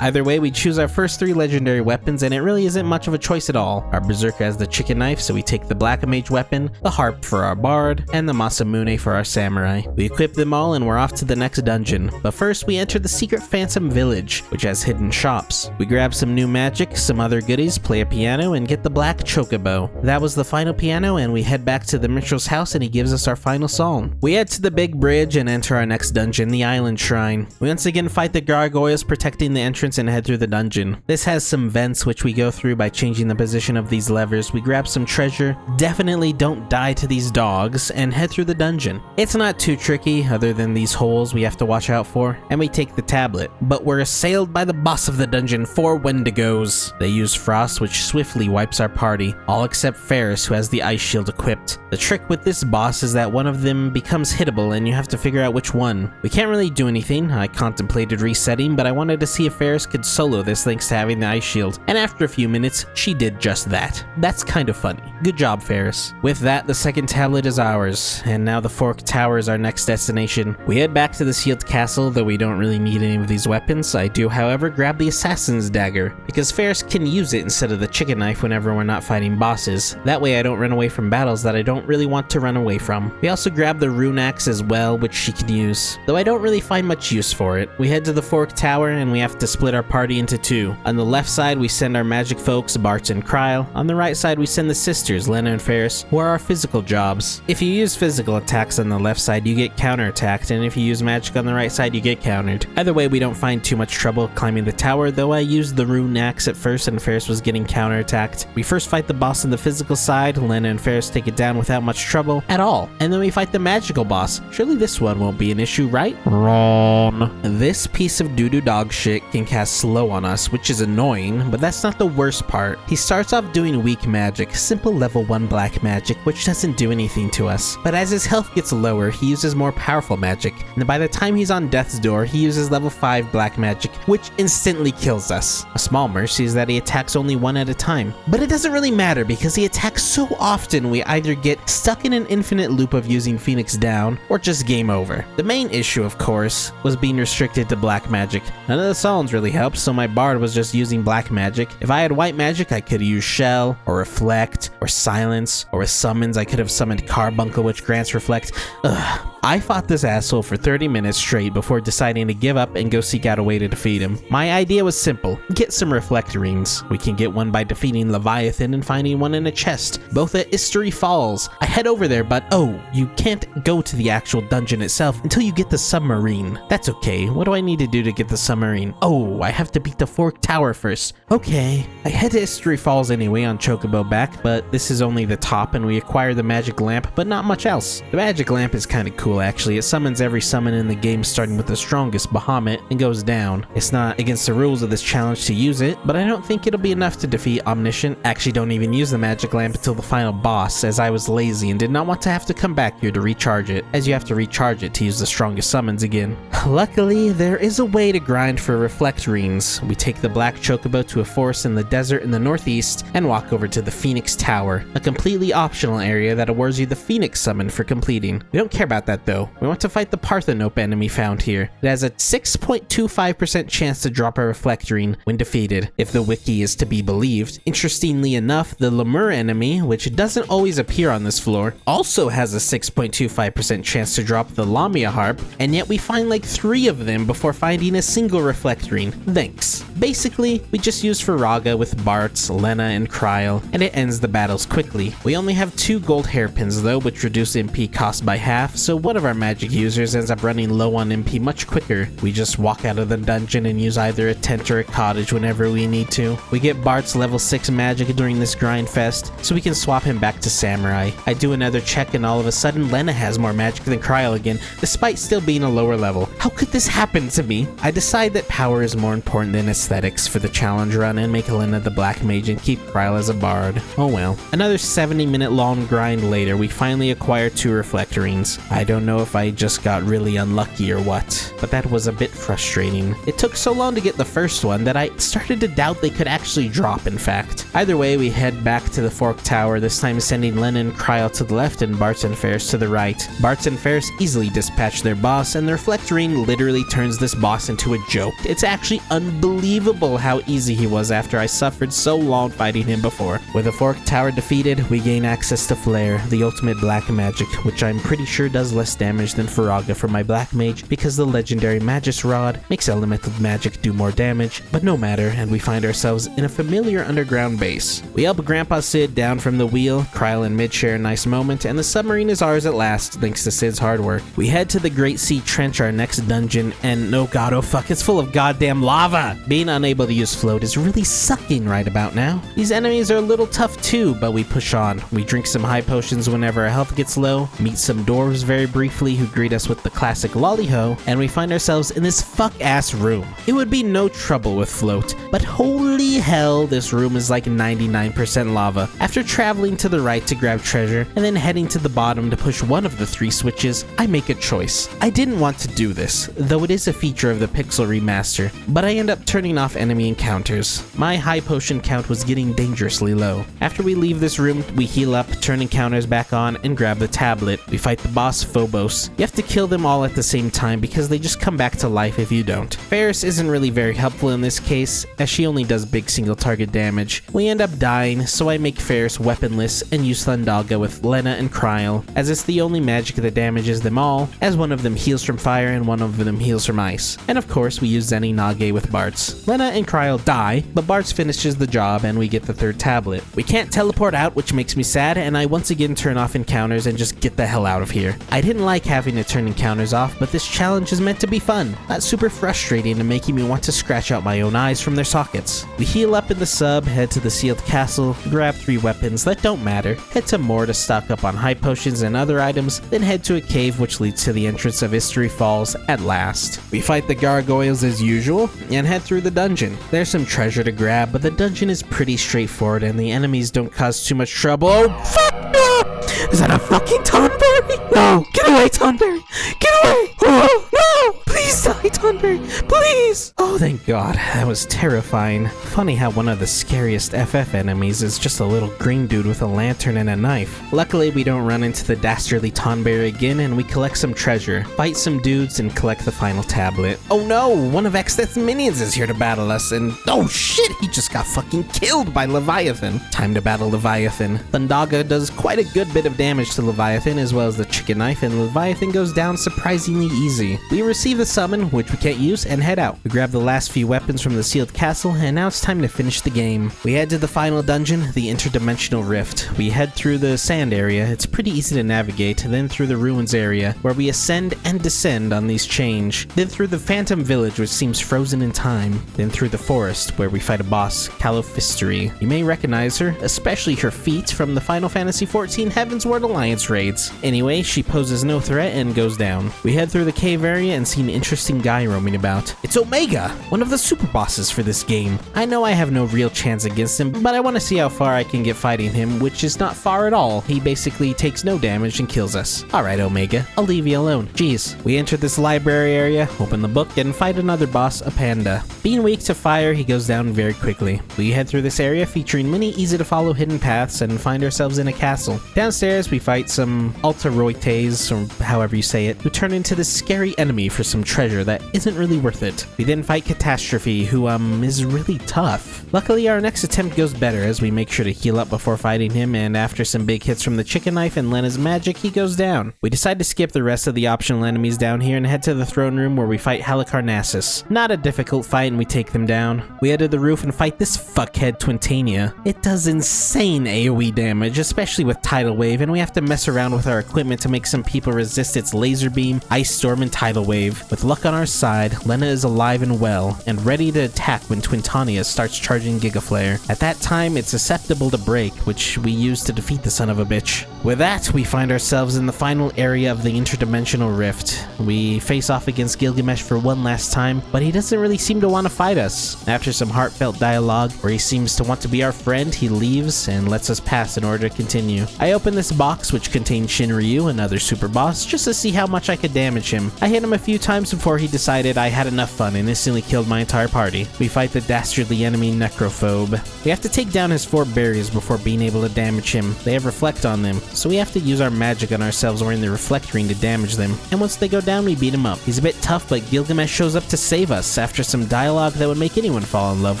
Either way, we choose our first 3 legendary weapons, and it really isn't much of a choice at all. Our berserker has the chicken knife, so we take the black mage weapon, the harp for our bard, and the Masamune for our samurai. We equip them all and we're off to the next dungeon. But first, we enter the secret Phantom Village, which has hidden shops. We grab some new magic, some other goodies, play a piano, and get the black chocobo. That was the final piano, and we head back to the minstrel's house and he gives us our final song. We head to the big bridge and enter our next dungeon, the Island Shrine. We once again fight the gargoyles protecting the entrance and head through the dungeon. This has some vents which we go through by changing the position of these levers. We grab some treasure, definitely don't die to these dogs, and head through the dungeon. It's not too tricky other than these holes we have to watch out for, and we take the tablet. But we're assailed by the boss of the dungeon, 4 Wendigos. They use frost which swiftly wipes our party, all except Ferris who has the ice shield equipped. The trick with this boss is that one of them becomes hittable and you have to figure out which one. We can't really do anything. I contemplated resetting, but I wanted to see if Ferris could solo this thanks to having the ice shield, and after a few minutes, she did just that. That's kind of funny. Good job, Ferris. With that, the second tablet is ours, and now the Fork Tower is our next destination. We head back to the sealed castle, though we don't really need any of these weapons. I do, however, grab the assassin's dagger, because Ferris can use it instead of the chicken knife whenever we're not fighting bosses. That way I don't run away from battles that I don't really want to run away from. We also grab the rune axe as well, which she can use, though I don't really find much use for it. We head to the Fork Tower, and we have to split our party into 2. On the left side, we send our magic folks, Bart and Kryl. On the right side, we send the sisters, Lena and Ferris, who are our physical jobs. If you use physical attacks on the left side, you get counterattacked, and if you use magic on the right side, you get countered. Either way, we don't find too much trouble climbing the tower, though I used the rune axe at first and Ferris was getting counterattacked. We first fight the boss on the physical side. Lena and Ferris take it down without much trouble at all, and then we fight the magical boss. Surely this one won't be an issue, right? Wrong. This piece of doo-doo dog shit can cast slow on us, which is annoying, but that's not the worst part. He starts off doing weak magic, simple level 1 black magic, which doesn't do anything to us. But as his health gets lower, he uses more powerful magic, and by the time he's on death's door, he uses level 5 black magic, which instantly kills us. A small mercy is that he attacks only one at a time, but it doesn't really matter because he attacks so often we either get stuck in an infinite loop of using Phoenix down, or just game over. The main issue, of course, was being restricted to black magic. None of the summons really helped, so my bard was just using black magic. If I had white magic, I could use Shell, or Reflect, or Silence, or with summons, I could have summoned Carbuncle, which grants Reflect. Ugh. I fought this asshole for 30 minutes straight before deciding to give up and go seek out a way to defeat him. My idea was simple: get some Reflectorines. We can get one by defeating Leviathan and finding one in a chest, both at History Falls. I head over there, but oh, you can't go to the actual dungeon itself until you get the submarine. That's okay. What do I need to do to get the submarine? Oh, I have to beat the Fork Tower first. Okay. I head to History Falls anyway on Chocobo back, but this is only the top and we acquire the magic lamp, but not much else. The magic lamp is kind of cool actually. It summons every summon in the game starting with the strongest, Bahamut, and goes down. It's not against the rules of this challenge to use it, but I don't think it'll be enough to defeat Omniscient. Actually, don't even use the magic lamp until the final boss, as I was lazy and did not want to have to come back here to recharge it, as you have to recharge it to use the strongest summons again. Luckily, there is a way to grind for Reflectorines. We take the black chocobo to a forest in the desert in the northeast and walk over to the Phoenix Tower, a completely optional area that awards you the Phoenix summon for completing. We don't care about that though. We want to fight the Parthenope enemy found here. It has a 6.25% chance to drop a Reflectorine when defeated, if the wiki is to be believed. Interestingly enough, the Lemur enemy, which doesn't always appear on this floor, also has a 6.25% chance to drop the Lamia Harp, and yet we find like 3 of them before finding a single Reflectorine. Thanks. Basically, we just use Faraga with Bartz, Lena, and Kryl, and it ends the battles quickly. We only have 2 gold hairpins though, which reduce MP cost by half, so one of our magic users ends up running low on MP much quicker. We just walk out of the dungeon and use either a tent or a cottage whenever we need to. We get Bart's level 6 magic during this grind fest, so we can swap him back to Samurai. I do another check and all of a sudden Lena has more magic than Kryl again, despite still being a lower level. How could this happen to me? I decide that power is more important than aesthetics for the challenge run and make Lena the black mage and keep Kryl as a bard. Oh well. Another 70-minute long grind later, we finally acquire 2 Reflectorines. I don't know if I just got really unlucky or what, but that was a bit frustrating. It took so long to get the first one that I started to doubt they could actually drop, in fact. Either way, we head back to the Fork Tower, this time sending Lennon and Kryl to the left and Bartz and Ferris to the right. Bartz and Ferris easily dispatch their boss, and the Reflectorine literally turns this boss into a joke. It's actually unbelievable how easy he was after I suffered so long fighting him before. With the Fork Tower defeated, we gain access to Flare, the ultimate black magic, which I'm pretty sure does less damage than Faraga for my black mage because the legendary Magus Rod makes elemental magic do more damage, but no matter, and we find ourselves in a familiar underground base. We help Grandpa Sid down from the wheel, Kryl and Mid share a nice moment, and the submarine is ours at last, thanks to Sid's hard work. We head to the Great Sea Trench, our next dungeon, and oh god, oh fuck, it's full of goddamn lava! Being unable to use float is really sucking right about now. These enemies are a little tough too, but we push on. We drink some high potions whenever our health gets low, meet some dwarves very briefly who greet us with the classic lolly-ho, and we find ourselves in this fuck-ass room. It would be no trouble with float, but holy hell, this room is like 99% lava. After traveling to the right to grab treasure, and then heading to the bottom to push one of the 3 switches, I make a choice. I didn't want to do this, though it is a feature of the Pixel remaster, but I end up turning off enemy encounters. My high potion count was getting dangerously low. After we leave this room, we heal up, turn encounters back on, and grab the tablet. We fight the boss Phobos. You have to kill them all at the same time because they just come back to life if you don't. Ferris isn't really very helpful in this case, as she only does big single target damage. We end up dying, so I make Ferris weaponless and use Thundaga with Lena and Kryl, as it's the only magic that damages them all, as one of them heals from fire and one of them heals from ice. And of course, we use Zeninage with Bartz. Lena and Kryl die, but Bartz finishes the job and we get the 3rd tablet. We can't teleport out, which makes me sad, and I once again turn off encounters and just get the hell out of here. I didn't like having to turn encounters off, but this challenge is meant to be fun. That's super frustrating and making me want to scratch out my own eyes from their sockets. We heal up in the sub, head to the sealed castle, grab 3 weapons that don't matter, head to Moor to stock up on high potions and other items, then head to a cave which leads to the entrance of History Falls at last. We fight the gargoyles as usual, and head through the dungeon. There's some treasure to grab, but the dungeon is pretty straightforward and the enemies don't cause too much trouble. Oh, fuck no! Is that a fucking tonberry? No! Get away, tonberry! Get away! Oh, no! Please die, tonberry! Please! Oh, thank God. That was terrifying. Funny how one of the scariest FF enemies is just a little green dude with a lantern and a knife. Luckily, we don't run into the dastardly tonberry again, and we collect some treasure, fight some dudes, and collect the final tablet. Oh no! One of Xdeath's minions is here to battle us, and oh shit! He just got fucking killed by Leviathan. Time to battle Leviathan. Thundaga does quite a good bit of damage to Leviathan, as well as the chicken knife, and Leviathan goes down surprisingly easy. We receive the summon, which we can't use, and head out. We grab the last few weapons from the sealed castle, and now it's time to finish the game. We head to the final dungeon, the interdimensional rift. We head through the sand area. It's pretty easy to navigate, then through the ruins area, where we ascend and descend on these change, then through the phantom village, which seems frozen in time, then through the forest, where we fight a boss, Calophistery. You may recognize her, especially her feet, from the Final Fantasy XIV Heavensward Alliance raids. Anyway, she poses no threat and goes down. We head through the cave area and see an interesting guy roaming about. It's Omega, one of the super bosses for this game. I know I have no real chance against him, but I want to see how far I can get fighting him, which is not far at all. He basically takes no damage and kills us. Alright, Omega, I'll leave you alone. Jeez. We enter this library area, open the book, and fight another boss, a panda. Being weak to fire, he goes down very quickly. We head through this area featuring many easy-to-follow hidden paths and find ourselves in a castle. Downstairs, we fight some Altaroites, or however you say it, who turn into this scary enemy for some treasure that isn't really worth it. We then fight Catastrophe, who is really tough. Luckily, our next attempt goes better as we make sure to heal up before fighting him, and after some big hits from the chicken knife and Lena's magic, he goes down. We decide to skip the rest of the optional enemies down here and head to the throne room where we fight Halicarnassus. Not a difficult fight, and we take them down. We head to the roof and fight this fuckhead Twintania. It does insane AoE damage, especially with Tidal Wave, and we have to mess around with our equipment to make some people resist its laser beam, ice storm, and tidal wave. With luck on our side, Lena is alive and well, and ready to attack when Twintania starts charging Giga Flare. At that time, it's susceptible to break, which we use to defeat the son of a bitch. With that, we find ourselves in the final area of the interdimensional rift. We face off against Gilgamesh for one last time, but he doesn't really seem to want to fight us. After some heartfelt dialogue, where he seems to want to be our friend, he leaves and lets us pass in order to continue. I open this box, which contains Shinryu, another super boss, just to see how much I could damage him. I hit him a few times before he decided I had enough fun and instantly killed my entire party. We fight the dastardly enemy Necrophobe. We have to take down his 4 barriers before being able to damage him. They have Reflect on them, so we have to use our magic on ourselves wearing the Reflect Ring to damage them, and once they go down, we beat him up. He's a bit tough, but Gilgamesh shows up to save us. After some dialogue that would make anyone fall in love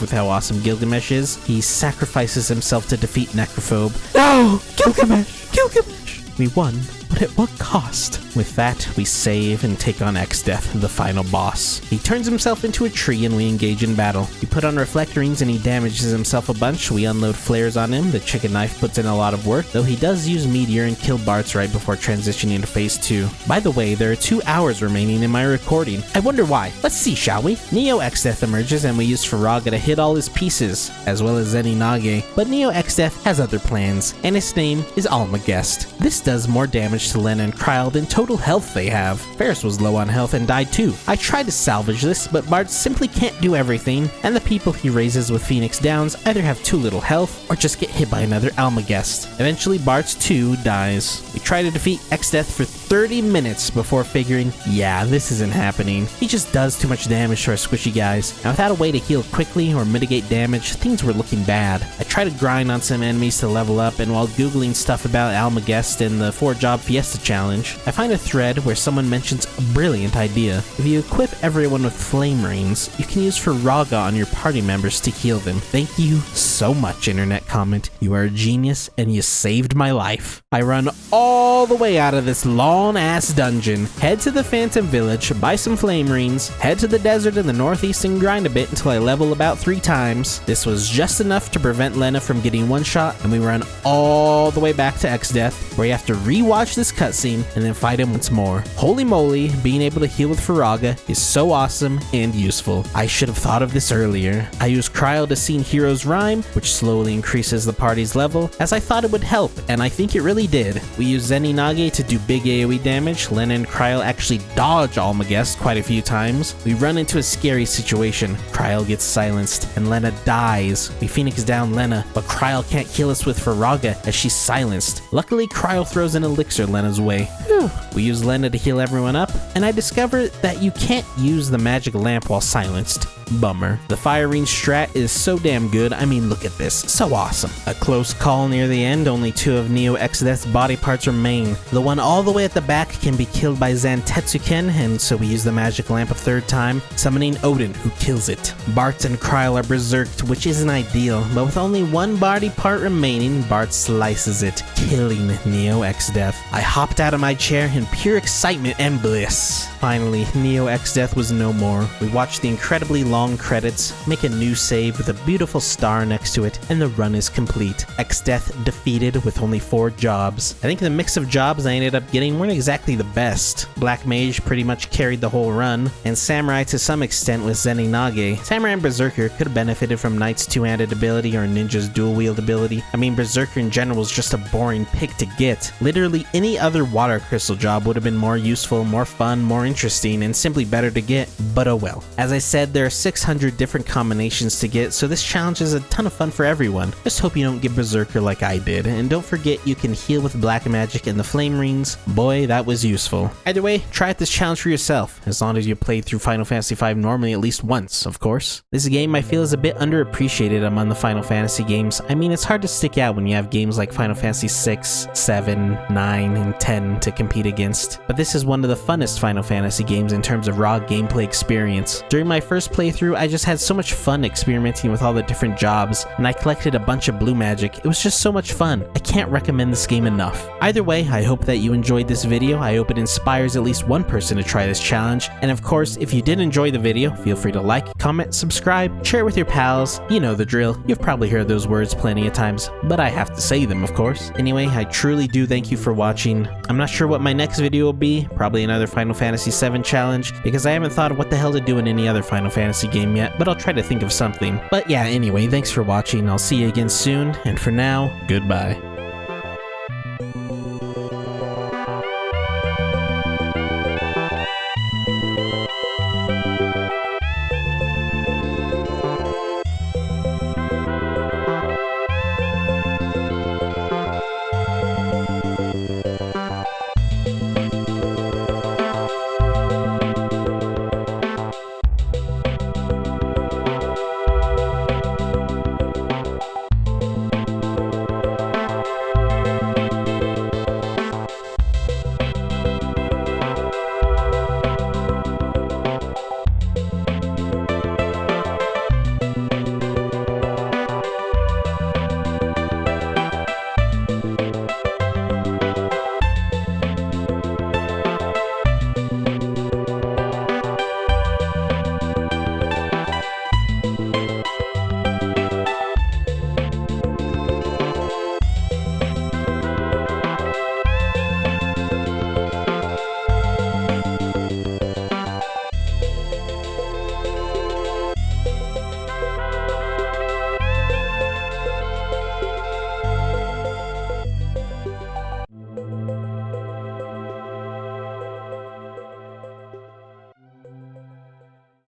with how awesome Gilgamesh is, he sacrifices himself to defeat Necrophobe. No! Gilgamesh! Gilgamesh! We won, but at what cost? With that, we save and take on Xdeath, the final boss. He turns himself into a tree and we engage in battle. We put on Reflect Rings and he damages himself a bunch. We unload flares on him. The chicken knife puts in a lot of work, though he does use Meteor and kill Bartz right before transitioning to phase 2. By the way, there are 2 hours remaining in my recording. I wonder why. Let's see, shall we? Neo Xdeath emerges and we use Faraga to hit all his pieces, as well as Zeninage. But Neo Xdeath has other plans, and his name is Almagest. This does more damage to Lena and Kryl than total health they have. Ferris was low on health and died too. I tried to salvage this, but Bartz simply can't do everything, and the people he raises with Phoenix Downs either have too little health or just get hit by another Almagest. Eventually, Bartz too dies. We try to defeat Xdeath for 30 minutes before figuring, yeah, this isn't happening. He just does too much damage to our squishy guys, and without a way to heal quickly or mitigate damage, things were looking bad. I try to grind on some enemies to level up, and while googling stuff about Almagest and the 4 Job Fiesta challenge, I find a thread where someone mentions a brilliant idea. If you equip everyone with flame rings, you can use Faraga on your party members to heal them. Thank you so much, internet comment. You are a genius and you saved my life. I run all the way out of this long-ass dungeon, head to the Phantom Village, buy some flame rings, head to the desert in the northeast and grind a bit until I level about 3 times. This was just enough to prevent Lena from getting one shot, and we run all the way back to Xdeath, where you have to rewatch this cutscene and then fight him once more. Holy moly, being able to heal with Faraga is so awesome and useful. I should have thought of this earlier. I used Kryl to sing Hero's Rhyme, which slowly increases the party's level, as I thought it would help, and I think it really did. We used Zeninage to do big AoE AoE damage, Lena and Kryl actually dodge Almagest quite a few times. We run into a scary situation. Kryl gets silenced, and Lena dies. We Phoenix down Lena, but Kryl can't kill us with Faraga as she's silenced. Luckily, Kryl throws an elixir Lena's way. Whew. We use Lena to heal everyone up, and I discover that you can't use the magic lamp while silenced. Bummer. The firing strat is so damn good. I mean, look at this. So awesome. A close call near the end. Only 2 of Neo Exodeth's body parts remain. The one all the way at the back can be killed by Zantetsuken, and so we use the magic lamp a 3rd time, summoning Odin, who kills it. Bart and Kryl are berserked, which isn't ideal, but with only 1 body part remaining, Bart slices it, killing Neo Exodeth. I hopped out of my chair in pure excitement and bliss. Finally, Neo Exodeth was no more. We watched the incredibly long credits, make a new save with a beautiful star next to it, and the run is complete. Exdeath defeated with only 4 jobs. I think the mix of jobs I ended up getting weren't exactly the best. Black Mage pretty much carried the whole run, and Samurai to some extent with Zeninage. Samurai and Berserker could have benefited from Knight's 2-handed ability or Ninja's dual-wield ability. I mean, Berserker in general was just a boring pick to get. Literally any other water crystal job would have been more useful, more fun, more interesting, and simply better to get, but oh well. As I said, there are 600 different combinations to get, so this challenge is a ton of fun for everyone. Just hope you don't get Berserker like I did, and don't forget you can heal with black magic and the flame rings. Boy, that was useful. Either way, try out this challenge for yourself, as long as you played through Final Fantasy V normally at least once, of course. This game I feel is a bit underappreciated among the Final Fantasy games. I mean, it's hard to stick out when you have games like Final Fantasy 6, 7, 9, and 10 to compete against, but this is one of the funnest Final Fantasy games in terms of raw gameplay experience. During my first playthrough, I just had so much fun experimenting with all the different jobs, and I collected a bunch of blue magic. It was just so much fun. I can't recommend this game enough. Either way, I hope that you enjoyed this video. I hope it inspires at least one person to try this challenge, and of course, if you did enjoy the video, feel free to like, comment, subscribe, share it with your pals. You know the drill. You've probably heard those words plenty of times, but I have to say them, of course. Anyway, I truly do thank you for watching. I'm not sure what my next video will be, probably another Final Fantasy VII challenge, because I haven't thought of what the hell to do in any other Final Fantasy game yet, but I'll try to think of something. But yeah, anyway, thanks for watching. I'll see you again soon, and for now, goodbye.